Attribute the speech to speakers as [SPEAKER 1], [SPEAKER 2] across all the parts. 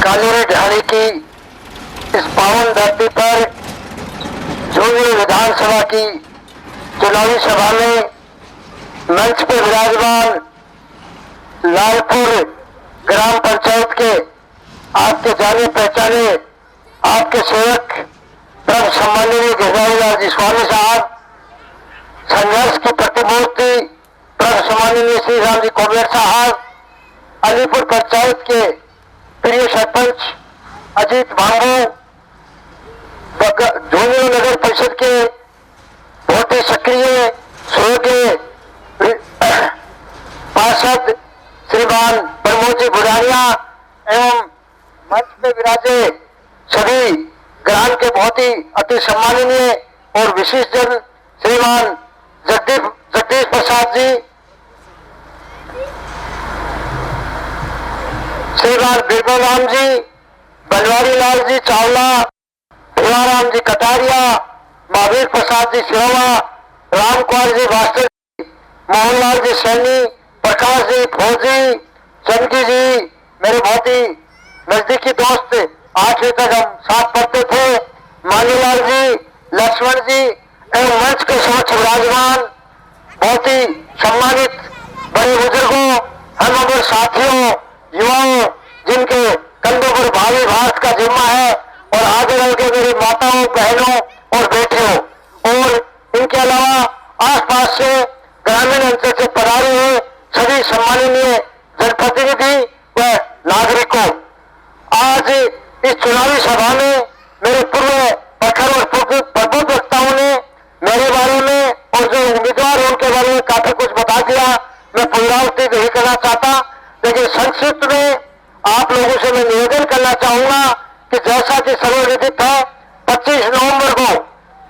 [SPEAKER 1] कालेरी ढाणी की इस पावन धरती पर झुंझुनू विधानसभा की चुनावी सभा में मंच पर विराजमान लालपुर ग्राम पंचायत के आपके जाने पहचाने आपके सेवक परम सम्माननीय गिरधारीलाल जी स्वामी साहब, संघर्ष की प्रतिमूर्ति परम सम्माननीय श्री राम जी कोमेर साहब, अलीपुर पंचायत के प्रिय सरपंच अजीत भांगू, झुंझुनू नगर परिषद के बहुत ही सक्रिय श्रोते पार्षद श्रीमान प्रमोद जी बुढ़ानिया एवं मंच में विराजे सभी ग्राम के बहुत ही अति सम्माननीय और विशिष्ट जन श्रीमान जगदीश प्रसाद जी, श्रीमान बिरबल राम जी, बनवारी लाल जी चावला, भीमाराम जी कटारिया, महावीर प्रसाद जी सिरोवा, राम कुमार जी भास्कर जी, मोहनलाल जी सैनी, प्रकाश जी फौजी, चंकी जी, मेरे बहुत ही नजदीकी दोस्त, 8वीं तक हम साथ पढ़ते थे, मानीलाल जी, लक्ष्मण जी एवं मंच के समक्ष विराजमान बहुत ही सम्मानित बड़े बुजुर्गों, हम अमर साथियों, युवाओं जिनके कंधों पर भावी भारत का जिम्मा है, और आगे रह के मेरी माताओं, बहनों और बेटियों, और इनके अलावा आसपास से ग्रामीण अंचल से पधारे हुए सभी सम्माननीय जनप्रतिनिधि व नागरिकों, आज इस चुनावी सभा में मेरे पूर्व प्रखर और प्रबुद्ध वक्ताओं ने मेरे बारे में और जो उम्मीदवार हैं उनके बारे में काफी कुछ बता दिया। मैं पुनरावृत्ति नहीं करना चाहता, लेकिन संक्षिप्त में आप लोगों से मैं निवेदन करना चाहूंगा कि जैसा कि सर्वविदित है 25 नवंबर को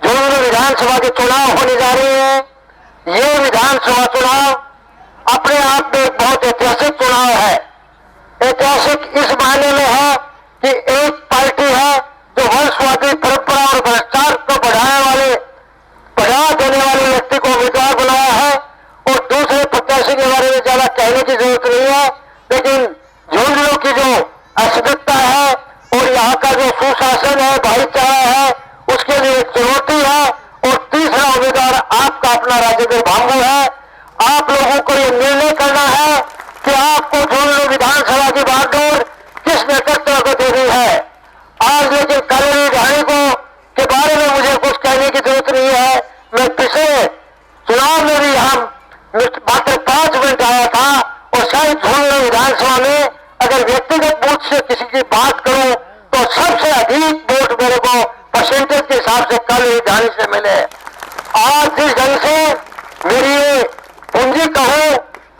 [SPEAKER 1] झुंझुनू विधानसभा के चुनाव होने जा रहे हैं। ये विधानसभा चुनाव अपने आप में एक बहुत ऐतिहासिक चुनाव है। ऐतिहासिक इस मायने में है कि एक पार्टी है जो वंशवादी परंपरा और भ्रष्टाचार को बढ़ावा देने वाले व्यक्ति को उम्मीदवार बनाया है, और दूसरे प्रत्याशी के बारे में ज्यादा कहने की जरूरत नहीं है, लेकिन झुंझुनू की जो अस्मिता है और यहाँ का जो सुशासन है, भाईचारा है, उसके लिए एक चुनौती है। और तीसरा उम्मीदवार आपका अपना राजेंद्र भांगू है। आप लोगों को ये निर्णय करना है कि आपको झुंझुनू विधानसभा की बागडोर किस नेतृत्व को देनी है। आज लेकिन कालेरी ढाणी को के बारे में मुझे कुछ कहने की जरूरत नहीं है। मैं पिछले चुनाव में भी यहाँ मात्र 5 मिनट आया था, और शायद झुंझुनू विधानसभा में अगर व्यक्तिगत बूथ से किसी की बात करूं तो सबसे अधिक वोट मेरे को परसेंटेज के हिसाब से कालेरी ढाणी से मिले। आज जिस ढंग से मेरी ये पूंजी कहूं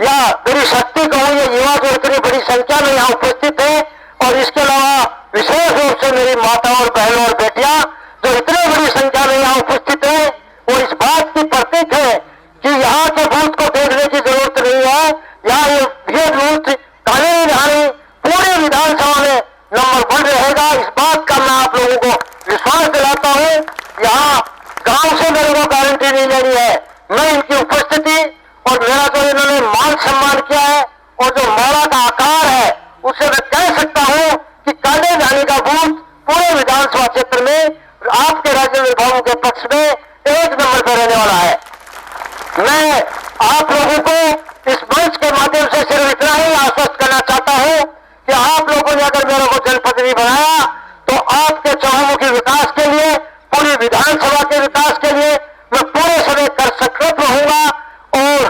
[SPEAKER 1] या मेरी शक्ति कहूं, ये युवा जो इतनी बड़ी संख्या में यहाँ उपस्थित है, और इसके अलावा विशेष रूप से मेरी माता और बहनों और बेटियां जो इतनी बड़ी संख्या में यहाँ उपस्थित है, और इस बात की प्रतीक है कि यहाँ के बूथ को देखने की जरूरत नहीं है। यहाँ ये बूथ कालेरी ढाणी पूरे विधानसभा में नंबर 1 रहेगा। इस बात का मैं आप लोगों को विश्वास दिलाता हूँ। यहाँ गांव से मेरे को गारंटी नहीं लेनी है, मैं इनकी उपस्थिति और मेरा जो इन्होंने मान सम्मान किया है और जो माला का आकार है, उससे मैं कह सकता हूँ कि कालेरी ढाणी का बूथ पूरे विधानसभा क्षेत्र में आपके राजेंद्र भांगू के पक्ष में 1 नंबर पर रहने वाला है। मैं आप लोगों को इस मंच के माध्यम से सिर्फ इतना ही आश्वस्त करना चाहता हूं कि आप लोगों ने अगर मेरे को जनप्रतिनिधि बनाया तो आपके चहुमुखी विकास के लिए, पूरी विधानसभा के विकास के लिए मैं पूरे समय कर संकल्प रहूंगा। और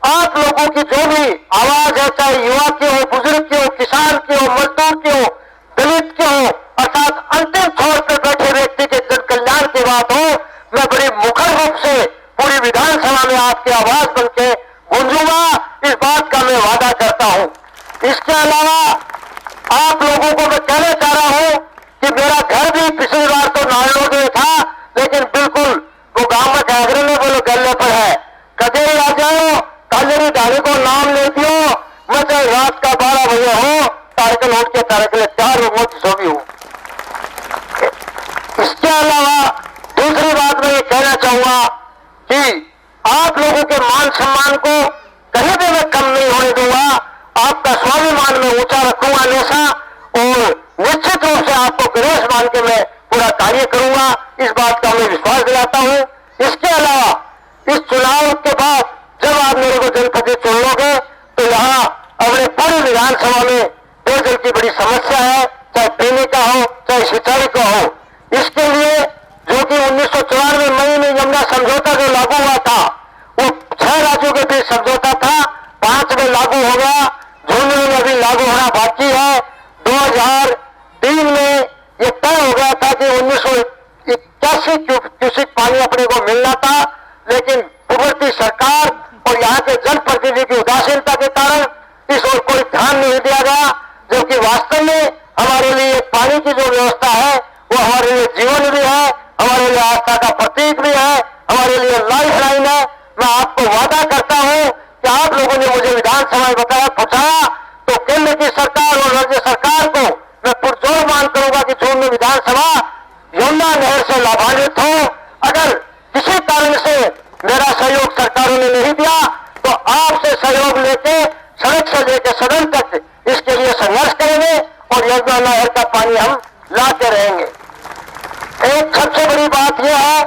[SPEAKER 1] आप लोगों की जो भी आवाज है, चाहे युवा की हो, बुजुर्ग की हो, किसान की हो, मजदूर की हो, दलित की हो, अर्थात अंतिम छोर पर बैठे व्यक्ति के जन कल्याण की बात हो, मैं बड़ी मुखर रूप से पूरी विधानसभा में आपकी आवाज बनके गूंजूंगा। इस बात का मैं वादा करता हूं। इसके अलावा आप लोगों को मैं कहना चाह रहा हूं कि मेरा घर भी पिछली बार तो नालों में था, लेकिन बिल्कुल वो गांव में कैगरे में बोलो गले पर है। कदे आ जाओ, कालेरी ढाणी को नाम ले दियो, मैं चाहे रात का 12 बजे हो, तारकल उठ के तारकल तैयार हो, जो भी हूं। इसके अलावा दूसरी बात मैं ये कहना चाहूंगा कि आप लोगों के मान सम्मान को कहीं भी मैं कम नहीं होने दूंगा। आपका स्वाभिमान में ऊंचा रखूंगा हमेशा, और निश्चित रूप से आपको गणेश मान के मैं पूरा कार्य करूंगा, इस बात का मैं विश्वास दिलाता हूं। इसके अलावा इस चुनाव के बाद जब आप मेरे को जनप्रतिनिधि चुनोगे तो यहाँ अपने पूरी विधानसभा में पेयजल की बड़ी समस्या है, चाहे पीने का हो चाहे सिंचाई का हो। इसके लिए जो कि 1994 मई में यमुना समझौता जो लागू हुआ था, वो 6 राज्यों के बीच समझौता था, 5 में लागू हो गया, झुंझुनू में अभी लागू होना बाकी है। 2003 में ये तय हो गया था कि 1981 क्यूसेक पानी अपने को मिलना था, लेकिन उभरती सरकार और यहाँ के जनप्रतिनिधि की उदासीनता के कारण इस ओर कोई ध्यान नहीं दिया गया, जबकि वास्तव में हमारे लिए पानी की जो व्यवस्था है वो हमारे लिए जीवन भी है, हमारे लिए आस्था का प्रतीक भी है, हमारे लिए लाइफ लाइन है। मैं आपको वादा करता हूं कि आप लोगों ने मुझे विधानसभा में बताया पूछा तो केंद्र की सरकार और राज्य सरकार को मैं पुरजोर मांग करूंगा कि जून में विधानसभा यमुना नहर से लाभान्वित हो। अगर किसी कारण से मेरा सहयोग सरकारों ने नहीं दिया तो आपसे सहयोग लेके सड़क से लेकर सदन तक इसके लिए संघर्ष करेंगे और यमुना नहर का पानी हम लाते रहेंगे। एक सबसे बड़ी बात यह है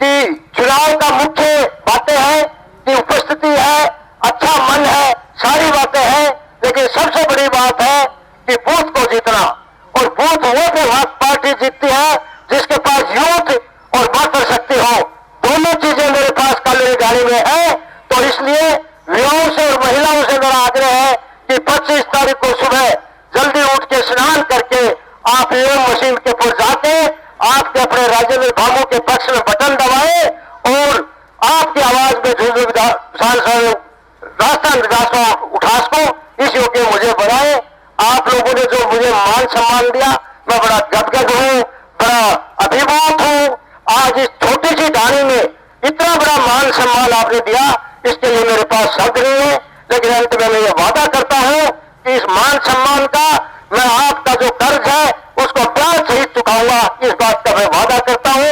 [SPEAKER 1] कि चुनाव का मुख्य बातें हैं कि उपस्थिति है, अच्छा मन है, सारी बातें हैं, लेकिन सबसे बड़ी बात है कि बूथ को जीतना। और बूथ वो पार्टी जीतती है जिसके पास यूथ और मात्र शक्ति हो। दोनों चीजें मेरे पास काली गाड़ी में है, तो इसलिए युवाओं से और महिलाओं से मेरा आग्रह है कि 25 तारीख को सुबह जल्दी उठ के स्नान करके आप ईवीएम मशीन के पास जाके आपके अपने राज्य में भागों के पक्ष में बटन दबाए और आपकी आवाज में झुंझुनू राजस्थान विधानसभा उठास को इस योग्य मुझे बनाए। आप लोगों ने जो मुझे मान सम्मान दिया, मैं बड़ा गदगद हूं, बड़ा अभिभूत हूं। आज इस छोटी सी डाली में इतना बड़ा मान सम्मान आपने दिया, इसके लिए मेरे पास शब्द नहीं है, लेकिन अंत में मैं ये वादा करता हूं कि इस मान सम्मान का मैं आपका जो कर्ज है उसको ब्याज सहित चुकाऊंगा, इस बात का मैं वादा करता हूं।